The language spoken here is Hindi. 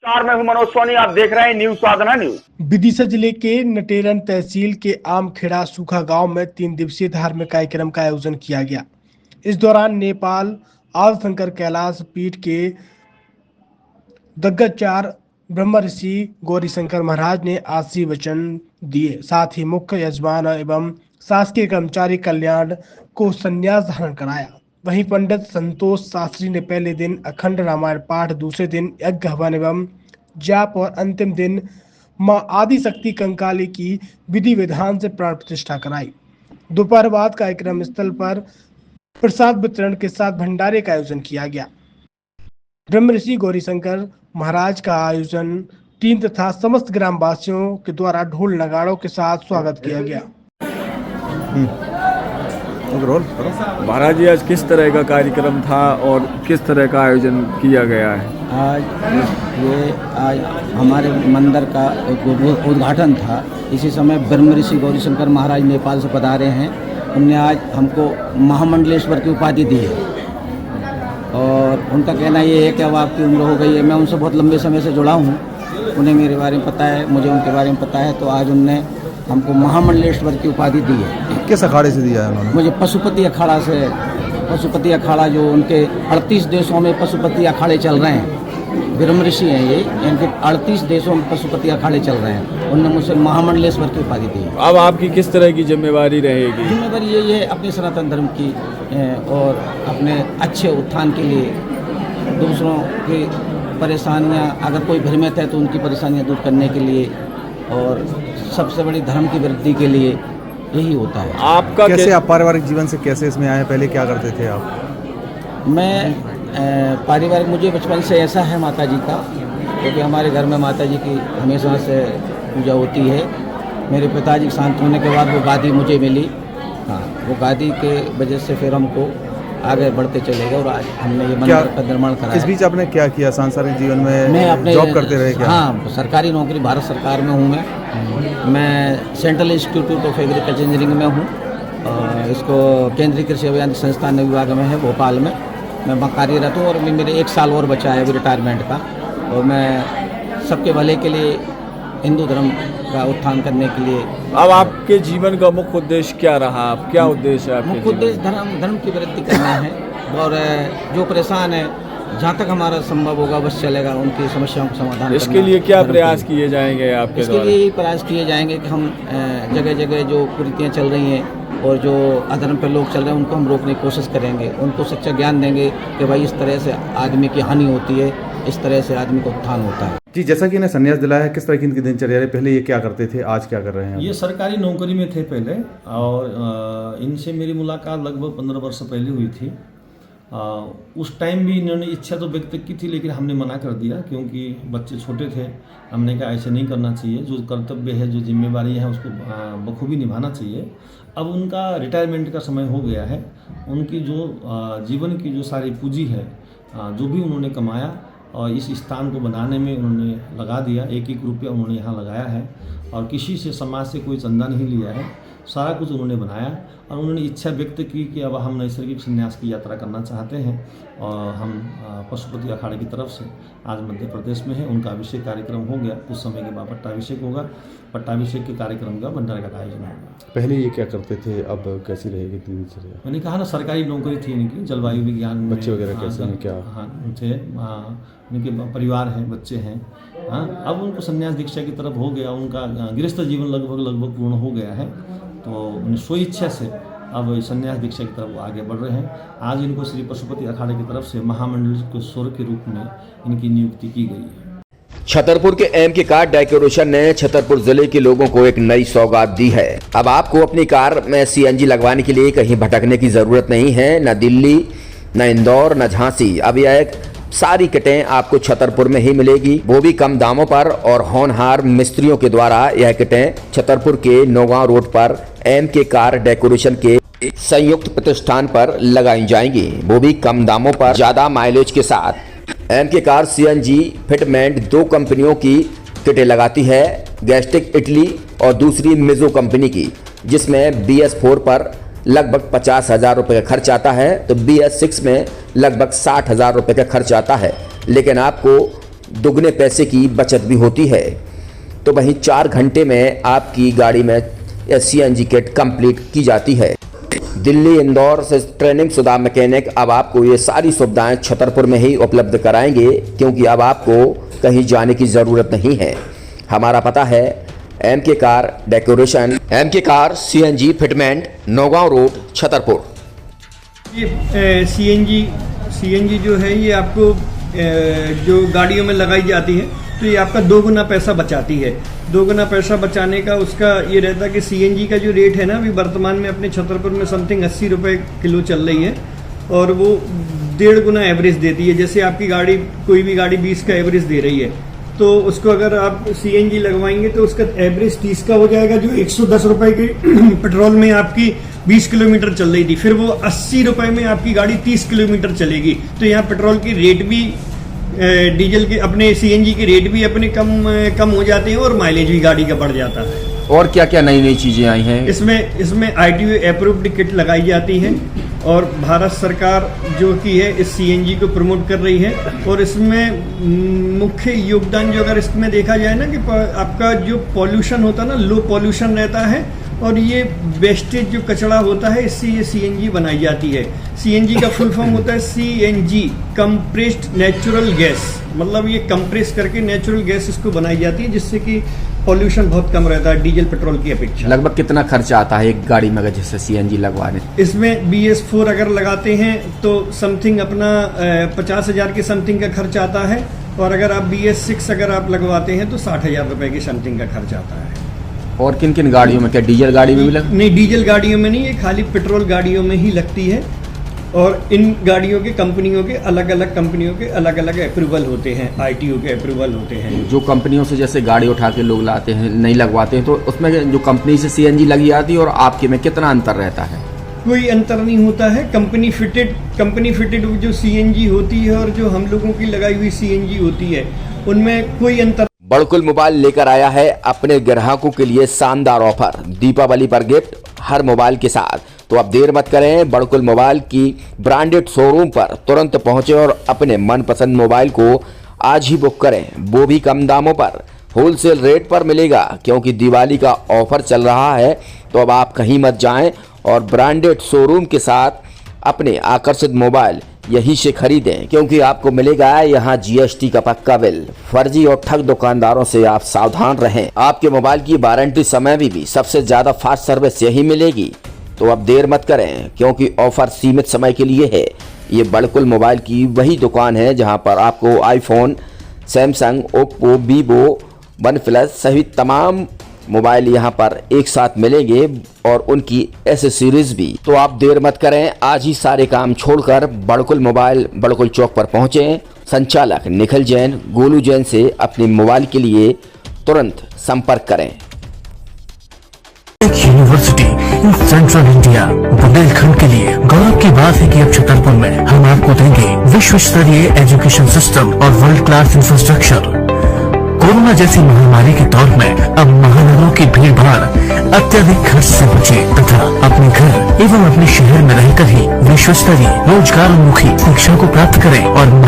मैं हूं मनोज सोनी, आप देख रहे हैं न्यूज साधना न्यूज। विदिशा जिले के नटेरन तहसील के आमखेड़ा सूखा गांव में 3 दिवसीय धार्मिक कार्यक्रम का आयोजन किया गया। इस दौरान नेपाल आदिशंकर कैलाश पीठ के दिग्गज ब्रह्म ऋषि गौरीशंकर महाराज ने आशीर्वचन दिए। साथ ही मुख्य यजमान एवं शासकीय कर्मचारी कल्याण को संन्यास धारण कराया। वहीं पंडित संतोष शास्त्री ने पहले दिन अखंड रामायण पाठ, दूसरे दिन यज्ञ हवन एवं जाप और अंतिम दिन मां आदिशक्ति कंकाली की विधि विधान से प्राण प्रतिष्ठा कराई। दोपहर बाद कार्यक्रम स्थल पर प्रसाद वितरण के साथ भंडारे का आयोजन किया गया। ब्रह्म ऋषि गौरीशंकर महाराज का आयोजन टीम तथा समस्त ग्रामवासियों के द्वारा ढोल नगाड़ों के साथ स्वागत किया गया। महाराज जी, आज किस तरह का कार्यक्रम था और किस तरह का आयोजन किया गया है? आज हमारे मंदिर का एक उद्घाटन था। इसी समय ब्रह्म ऋषि गौरीशंकर महाराज नेपाल से पधारे हैं। उनने आज हमको महामंडलेश्वर की उपाधि दी है और उनका कहना ये है कि अब आपकी उम्र हो गई है। मैं उनसे बहुत लंबे समय से जुड़ा हूँ, उन्हें मेरे बारे में पता है, मुझे उनके बारे में पता है। तो आज उनने हमको महामंडलेश्वर की उपाधि दी है। किस अखाड़े से दिया है उन्होंने? मुझे पशुपति अखाड़ा से। पशुपति अखाड़ा जो उनके 38 देशों में पशुपति अखाड़े चल रहे हैं, ब्रह्म ऋषि हैं ये, इनके 38 देशों में पशुपति अखाड़े चल रहे हैं। उन्होंने मुझे महामंडलेश्वर की उपाधि दी है। अब आपकी किस तरह की जिम्मेवारी रहेगी? जिम्मेवारी यही है अपने सनातन धर्म की और अपने अच्छे उत्थान के लिए, दूसरों की परेशानियां, अगर कोई भ्रमित है तो उनकी परेशानियां दूर करने के लिए और सबसे बड़ी धर्म की वृद्धि के लिए यही होता है। आपका कैसे आप पारिवारिक जीवन से कैसे इसमें आए? पहले क्या करते थे आप? मैं पारिवारिक, मुझे बचपन से ऐसा है माता जी का, क्योंकि हमारे घर में माता जी की हमेशा से पूजा होती है। मेरे पिताजी के शांत होने के बाद वो गादी मुझे मिली। हाँ, वो गादी के वजह से फिर हमको आगे बढ़ते चले गए और आज हमने ये मंदिर का निर्माण कराया। इस बीच आपने क्या किया सांसारिक जीवन में? मैं अपने जॉब करते रहे क्या? हाँ, सरकारी नौकरी भारत सरकार में हूँ मैं central institute of agriculture engineering में हूँ। इसको केंद्रीय कृषि अभियांत्रिकी संस्थान विभाग में है भोपाल में। मैं वहाँ कार्यरत हूँ और मेरे 1 साल और बचा है अभी रिटायरमेंट का। और मैं सबके भले के लिए, हिंदू धर्म का उत्थान करने के लिए। अब आपके जीवन का मुख्य उद्देश्य क्या रहा? आप क्या उद्देश्य है? मुख्य उद्देश्य धर्म की वृद्धि करना है और जो परेशान है, जहाँ तक हमारा संभव होगा बस चलेगा, उनकी समस्याओं का समाधान। इसके लिए क्या प्रयास किए जाएंगे आपके? इसके लिए यही प्रयास किए जाएंगे कि हम जगह जगह जो कुरीतियाँ चल रही हैं और जो अधर्म पे लोग चल रहे हैं उनको हम रोकने की कोशिश करेंगे। उनको सच्चा ज्ञान देंगे कि भाई इस तरह से आदमी की हानि होती है, इस तरह से आदमी को उत्थान होता है। जी, जैसा कि इन्हें संन्यास दिलाया है, किस तरह की इनकी दिनचर्या है? पहले ये क्या करते थे, आज क्या कर रहे हैं? ये सरकारी नौकरी में थे पहले और इनसे मेरी मुलाकात लगभग 15 वर्ष पहले हुई थी। उस टाइम भी इन्होंने इच्छा तो व्यक्त की थी, लेकिन हमने मना कर दिया क्योंकि बच्चे छोटे थे। हमने कहा ऐसे नहीं करना चाहिए, जो कर्तव्य है, जो जिम्मेवारी है उसको बखूबी निभाना चाहिए। अब उनका रिटायरमेंट का समय हो गया है। उनकी जो जीवन की जो सारी पूंजी है, जो भी उन्होंने कमाया और इस स्थान को बनाने में उन्होंने लगा दिया। 1-1 रुपया उन्होंने यहाँ लगाया है और किसी से समाज से कोई चंदा नहीं लिया है। सारा कुछ उन्होंने बनाया और उन्होंने इच्छा व्यक्त की कि अब हम नैसर्गिक संन्यास की यात्रा करना चाहते हैं और हम पशुपति अखाड़े की तरफ से आज मध्य प्रदेश में है। उनका अभिषेक कार्यक्रम हो गया, कुछ समय के बाद पट्टाभिषेक होगा। पट्टाभिषेक के कार्यक्रम का भंडारे का आयोजन होगा। पहले ये क्या करते थे, अब कैसी रहेगी दिनचर्या? मैंने कहा ना, सरकारी नौकरी थी इनकी, जलवायु विज्ञान में। बच्चे वगैरह कैसे हैं, क्या? हाँ थे, इनके परिवार हैं, बच्चे हैं। हाँ, अब उनको संन्यास दीक्षा की तरफ हो गया। उनका गृहस्थ जीवन लगभग पूर्ण हो गया है, तो उन्हें स्वेच्छा से अब संन्यास दीक्षा की तरफ आगे बढ़ रहे हैं। आज इनको श्री पशुपति अखाड़े की तरफ से महामंडलेश्वर के रूप में इनकी नियुक्ति की गई है। छतरपुर के एमके कार डेकोरेशन ने छतरपुर जिले के लोगों को एक नई सौगात दी है। अब आपको अपनी कार में सीएनजी लगवाने के लिए कहीं भटकने की जरूरत नहीं है, न दिल्ली, न इंदौर, न झांसी। अब यह एक सारी किटें आपको छतरपुर में ही मिलेगी, वो भी कम दामों पर और होनहार मिस्त्रियों के द्वारा। यह किटें छतरपुर के नौगांव रोड पर एमके कार डेकोरेशन के संयुक्त प्रतिष्ठान पर लगाई जाएंगी, वो भी कम दामों पर, ज्यादा माइलेज के साथ। एमके कार सीएनजी फिटमेंट 2 कंपनियों की किटें लगाती है, गैस्टिक इटली और दूसरी मिजो कंपनी की, जिसमें BS4 पर लगभग 50,000 रुपये का खर्च आता है, तो BS6 में लगभग 60,000 रुपये का खर्च आता है। लेकिन आपको दुगने पैसे की बचत भी होती है। तो वहीं 4 घंटे में आपकी गाड़ी में CNG किट कंप्लीट की जाती है। दिल्ली इंदौर से ट्रेनिंग शुदा मैकेनिक अब आपको ये सारी सुविधाएं छतरपुर में ही उपलब्ध कराएंगे, क्योंकि अब आपको कहीं जाने की ज़रूरत नहीं है। हमारा पता है MK car decoration, MK car CNG fitment, Naugaon road, Chhatarpur. ये CNG जो है ये आपको जो गाड़ियों में लगाई जाती है तो ये आपका 2 गुना पैसा बचाती है। 2 गुना पैसा बचाने का उसका ये रहता है कि CNG का जो रेट है ना अभी वर्तमान में अपने छतरपुर में समथिंग 80 रुपये किलो चल रही है और वो 1.5 गुना एवरेज देती है। जैसे आपकी गाड़ी कोई भी गाड़ी 20 का एवरेज दे रही है तो उसको अगर आप CNG लगवाएंगे तो उसका एवरेज 30 का हो जाएगा। जो 110 रुपये की पेट्रोल में आपकी 20 किलोमीटर चल रही थी, फिर वो 80 रुपये में आपकी गाड़ी 30 किलोमीटर चलेगी। तो यहाँ पेट्रोल की रेट भी डीजल के अपने CNG के रेट भी अपने कम हो जाते हैं और माइलेज भी गाड़ी का बढ़ जाता है। और क्या क्या नई नई चीज़ें आई हैं? इसमें ITO अप्रूव्ड किट लगाई जाती है और भारत सरकार जो की है इस CNG को प्रमोट कर रही है। और इसमें मुख्य योगदान जो अगर इसमें देखा जाए ना कि आपका जो पॉल्यूशन होता है ना, लो पॉल्यूशन रहता है और ये वेस्टेज जो कचरा होता है इससे ये CNG बनाई जाती है। CNG का फुल फॉर्म होता है CNG कंप्रेस्ड नेचुरल गैस, मतलब ये कंप्रेस करके नेचुरल गैस इसको बनाई जाती है जिससे कि पॉल्यूशन बहुत कम रहता है डीजल पेट्रोल की अपेक्षा। लगभग कितना खर्चा आता है एक गाड़ी में अगर जैसे CNG लगवाने? इसमें BS4 अगर लगाते हैं तो समथिंग अपना 50,000 के समथिंग का खर्च आता है और अगर आप BS6 अगर आप लगवाते हैं तो 60,000 रुपये की समथिंग का खर्च आता है। और किन किन गाड़ियों में, क्या डीजल गाड़ी में भी नहीं, डीजल गाड़ियों में नहीं, ये खाली पेट्रोल गाड़ियों में ही लगती है। और इन गाड़ियों के कंपनियों के अलग अलग अप्रूवल होते हैं, ITO के अप्रूवल होते हैं। जो कंपनियों से जैसे गाड़ी उठा के लोग लाते हैं नहीं लगवाते हैं, तो उसमें जो कंपनी से CNG लगी आती है और आपके में कितना अंतर रहता है? कोई अंतर नहीं होता है। कंपनी फिटेड जो CNG होती है और जो हम लोगों की लगाई हुई CNG होती है उनमें कोई अंतर। बड़कुल मोबाइल लेकर आया है अपने ग्राहकों के लिए शानदार ऑफर, दीपावली पर गिफ्ट हर मोबाइल के साथ। तो अब देर मत करें, बड़कुल मोबाइल की ब्रांडेड शोरूम पर तुरंत पहुंचे और अपने मनपसंद मोबाइल को आज ही बुक करें, वो भी कम दामों पर, होलसेल रेट पर मिलेगा। क्योंकि दिवाली का ऑफर चल रहा है तो अब आप कहीं मत जाएं और ब्रांडेड शोरूम के साथ अपने आकर्षित मोबाइल यहीं से खरीदें, क्योंकि आपको मिलेगा यहाँ GST का पक्का बिल। फर्जी और ठग दुकानदारों से आप सावधान रहें। आपके मोबाइल की वारंटी समय में भी सबसे ज्यादा फास्ट सर्विस यही मिलेगी। तो अब देर मत करें, क्योंकि ऑफर सीमित समय के लिए है। ये बड़कुल मोबाइल की वही दुकान है जहां पर आपको iPhone, Samsung, Oppo, Vivo, OnePlus सहित तमाम मोबाइल यहां पर एक साथ मिलेंगे और उनकी एसेसरीज भी। तो आप देर मत करें, आज ही सारे काम छोड़कर बड़कुल मोबाइल बड़कुल चौक पर पहुंचें। संचालक निखिल जैन, गोलू जैन से अपने मोबाइल के लिए तुरंत संपर्क करें। एक university in central India, Bundelkhand के लिए गौरव की बात है कि अब छतरपुर में हम आपको देंगे विश्व स्तरीय एजुकेशन सिस्टम और वर्ल्ड क्लास इंफ्रास्ट्रक्चर। कोरोना जैसी महामारी के दौर में अब महानगरों की भीड़ भाड़ अत्यधिक खर्च से बचे तथा अपने घर एवं अपने शहर में रहकर ही विश्व स्तरीय रोजगार उन्मुखी शिक्षा को प्राप्त करें और